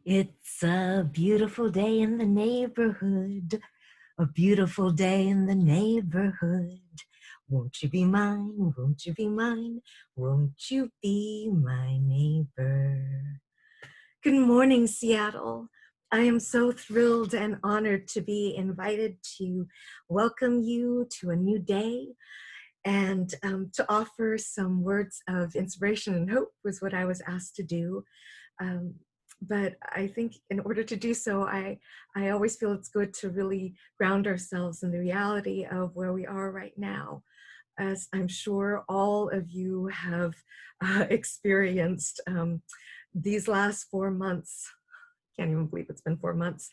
It's a beautiful day in the neighborhood, a beautiful day in the neighborhood. Won't you be mine? Won't you be mine? Won't you be my neighbor? Good morning, Seattle. I am so thrilled and honored to be invited to welcome you to a new day and to offer some words of inspiration and hope was what I was asked to do. Um, but I think in order to do so, I always feel it's good to really ground ourselves in the reality of where we are right now. As I'm sure all of you have experienced these last 4 months, can't even believe it's been 4 months,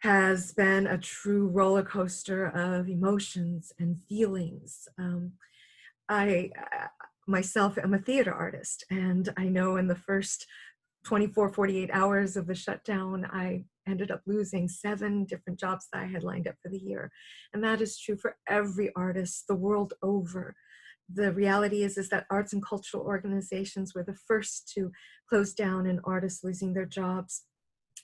has been a true roller coaster of emotions and feelings. I myself am a theater artist, and I know in the first 24, 48 hours of the shutdown, I ended up losing 7 different jobs that I had lined up for the year. And that is true for every artist the world over. The reality is that arts and cultural organizations were the first to close down and artists losing their jobs.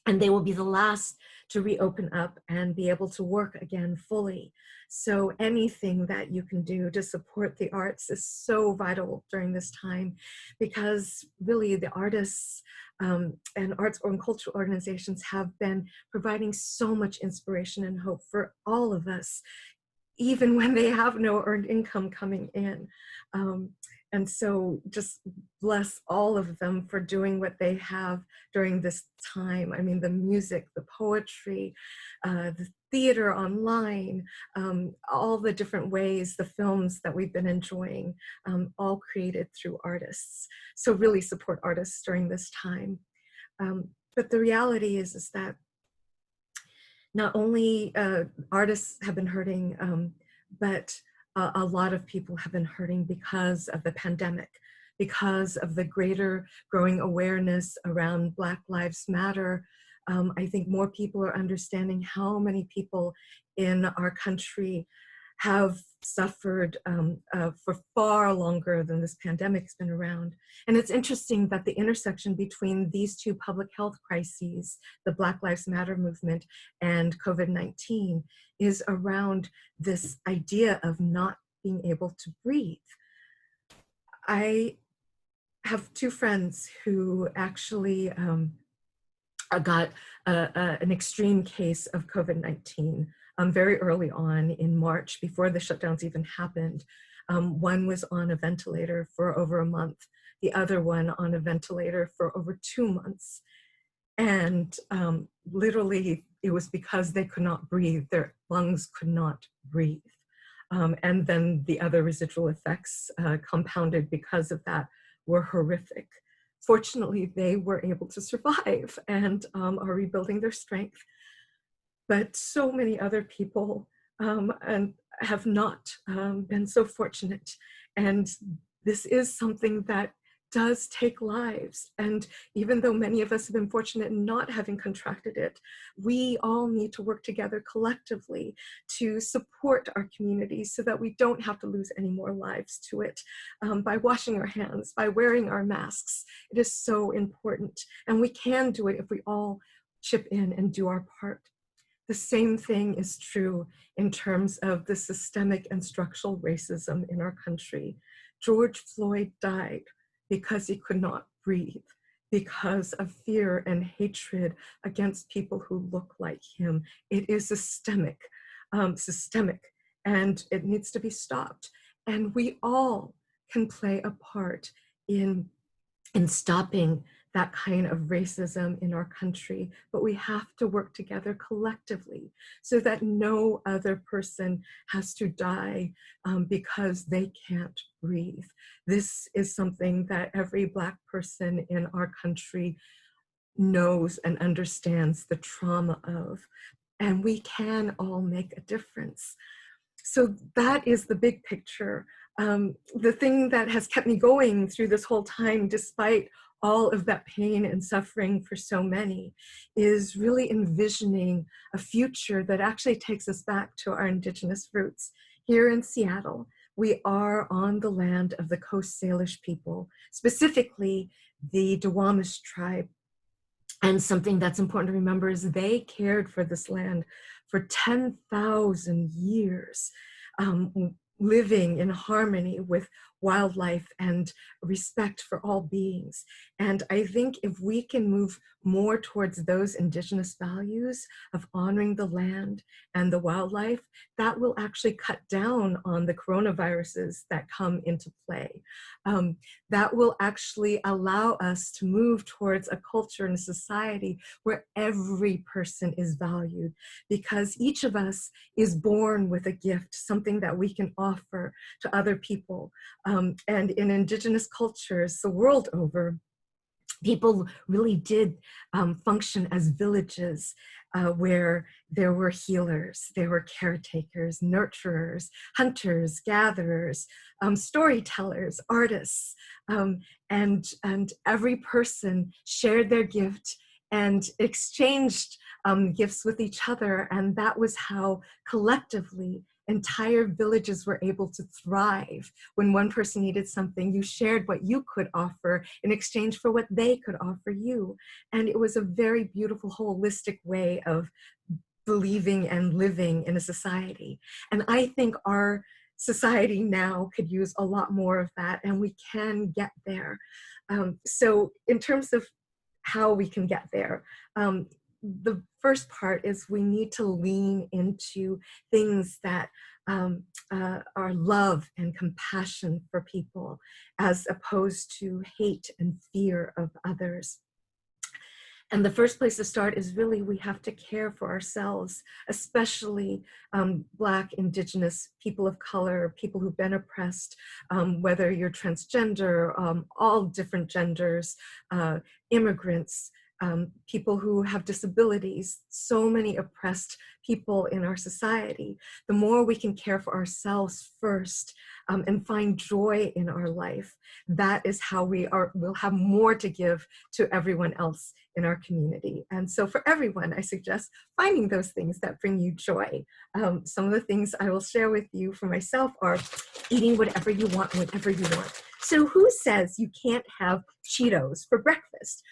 And they will be the last to reopen up and be able to work again fully. So anything that you can do to support the arts is so vital during this time, because really the artists and arts and cultural organizations have been providing so much inspiration and hope for all of us, even when they have no earned income coming in. And so just bless all of them for doing what they have during this time. I mean, the music, the poetry, the theater online, all the different ways, the films that we've been enjoying, all created through artists. So really support artists during this time. But the reality is that not only artists have been hurting, but a lot of people have been hurting because of the pandemic, because of the greater growing awareness around Black Lives Matter. I think more people are understanding how many people in our country have suffered for far longer than this pandemic's been around. And it's interesting that the intersection between these two public health crises, the Black Lives Matter movement and COVID-19, is around this idea of not being able to breathe. I have 2 friends who actually got an extreme case of COVID-19 very early on in March, before the shutdowns even happened. One was on a ventilator for over a month, the other one on a ventilator for over 2 months. And literally, it was because they could not breathe. Their lungs could not breathe. And then the other residual effects compounded because of that were horrific. Fortunately, they were able to survive and are rebuilding their strength. But so many other people and have not been so fortunate. And this is something that does take lives. And even though many of us have been fortunate in not having contracted it, we all need to work together collectively to support our communities so that we don't have to lose any more lives to it, by washing our hands, by wearing our masks. It is so important. And we can do it if we all chip in and do our part. The same thing is true in terms of the systemic and structural racism in our country. George Floyd died because he could not breathe, because of fear and hatred against people who look like him. It is systemic, and it needs to be stopped. And we all can play a part in stopping that kind of racism in our country, but we have to work together collectively so that no other person has to die because they can't breathe. This is something that every Black person in our country knows and understands the trauma of, and we can all make a difference. So that is the big picture. The thing that has kept me going through this whole time, despite all of that pain and suffering for so many, is really envisioning a future that actually takes us back to our Indigenous roots. Here in Seattle, we are on the land of the Coast Salish people, specifically the Duwamish tribe. And something that's important to remember is they cared for this land for 10,000 years, living in harmony with wildlife and respect for all beings. And I think if we can move more towards those indigenous values of honoring the land and the wildlife, that will actually cut down on the coronaviruses that come into play. That will actually allow us to move towards a culture and a society where every person is valued, because each of us is born with a gift, something that we can offer to other people. And in indigenous cultures the world over, people really did function as villages where there were healers, there were caretakers, nurturers, hunters, gatherers, storytellers, artists, and every person shared their gift and exchanged gifts with each other. And that was how collectively entire villages were able to thrive. When one person needed something, you shared what you could offer in exchange for what they could offer you. And it was a very beautiful, holistic way of believing and living in a society. And I think our society now could use a lot more of that, and we can get there. So in terms of how we can get there, the first part is we need to lean into things that are love and compassion for people, as opposed to hate and fear of others. And the first place to start is really we have to care for ourselves, especially Black, Indigenous, people of color, people who've been oppressed, whether you're transgender, all different genders, immigrants, people who have disabilities, so many oppressed people in our society. The more we can care for ourselves first and find joy in our life, that is how we'll have more to give to everyone else in our community. And so for everyone, I suggest finding those things that bring you joy. Some of the things I will share with you for myself are eating whatever you want, whenever you want. So who says you can't have Cheetos for breakfast?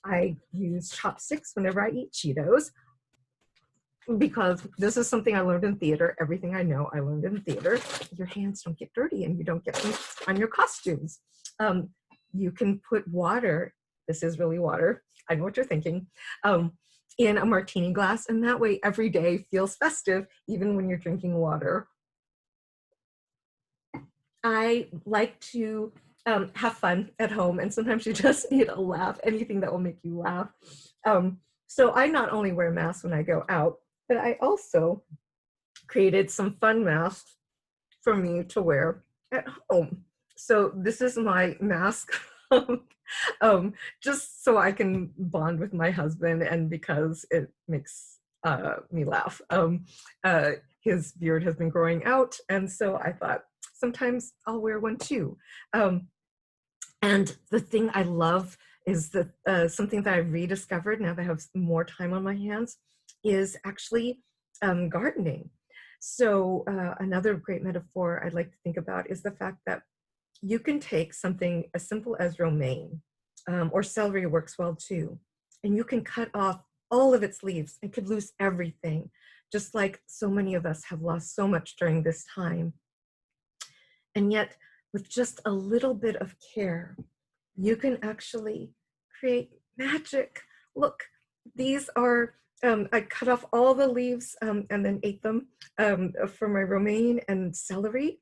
I use chopsticks whenever I eat Cheetos, because this is something I learned in theater. Everything I know, I learned in theater. Your hands don't get dirty and you don't get them on your costumes. You can put water, this is really water, I know what you're thinking, in a martini glass, and that way every day feels festive, even when you're drinking water. I like to have fun at home, and sometimes you just need a laugh, anything that will make you laugh. So I not only wear masks when I go out, but I also created some fun masks for me to wear at home. So this is my mask, just so I can bond with my husband, and because it makes me laugh. His beard has been growing out, and so I thought sometimes I'll wear one too. And the thing I love is that something that I've rediscovered now that I have more time on my hands is actually gardening. So another great metaphor I'd like to think about is the fact that you can take something as simple as romaine, or celery works well too, and you can cut off all of its leaves and could lose everything, just like so many of us have lost so much during this time. And yet, with just a little bit of care, you can actually create magic. Look, these are, I cut off all the leaves and then ate them for my romaine and celery,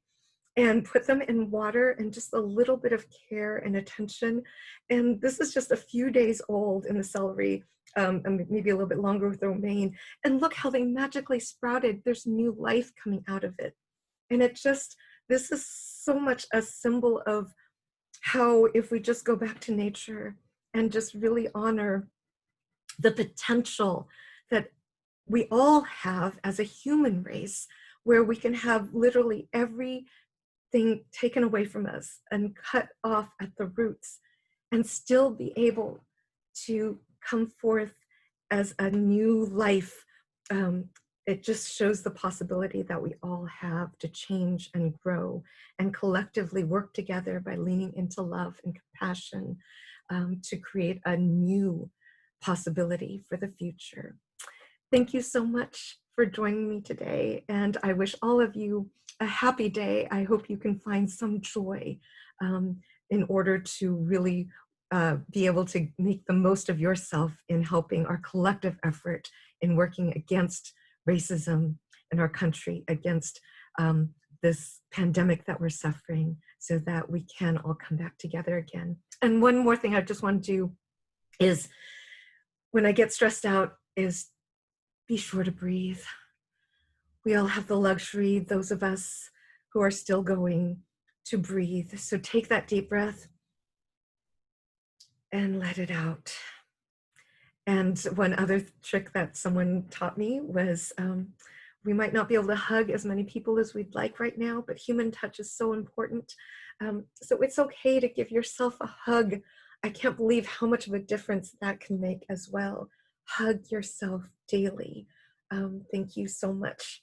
and put them in water and just a little bit of care and attention. And this is just a few days old in the celery, and maybe a little bit longer with the romaine. And look how they magically sprouted. There's new life coming out of it. And this is so much a symbol of how, if we just go back to nature and just really honor the potential that we all have as a human race, where we can have literally everything taken away from us and cut off at the roots, and still be able to come forth as a new life. It just shows the possibility that we all have to change and grow and collectively work together by leaning into love and compassion. to create a new possibility for the future. Thank you so much for joining me today, and I wish all of you a happy day. I hope you can find some joy um, in order to really be able to make the most of yourself in helping our collective effort in working against racism in our country, against this pandemic that we're suffering, so that we can all come back together again. And one more thing I just want to do is, when I get stressed out, is be sure to breathe. We all have the luxury, those of us who are still going, to breathe. So take that deep breath and let it out. And one other trick that someone taught me was, we might not be able to hug as many people as we'd like right now, but human touch is so important. So it's okay to give yourself a hug. I can't believe how much of a difference that can make as well. Hug yourself daily. Thank you so much.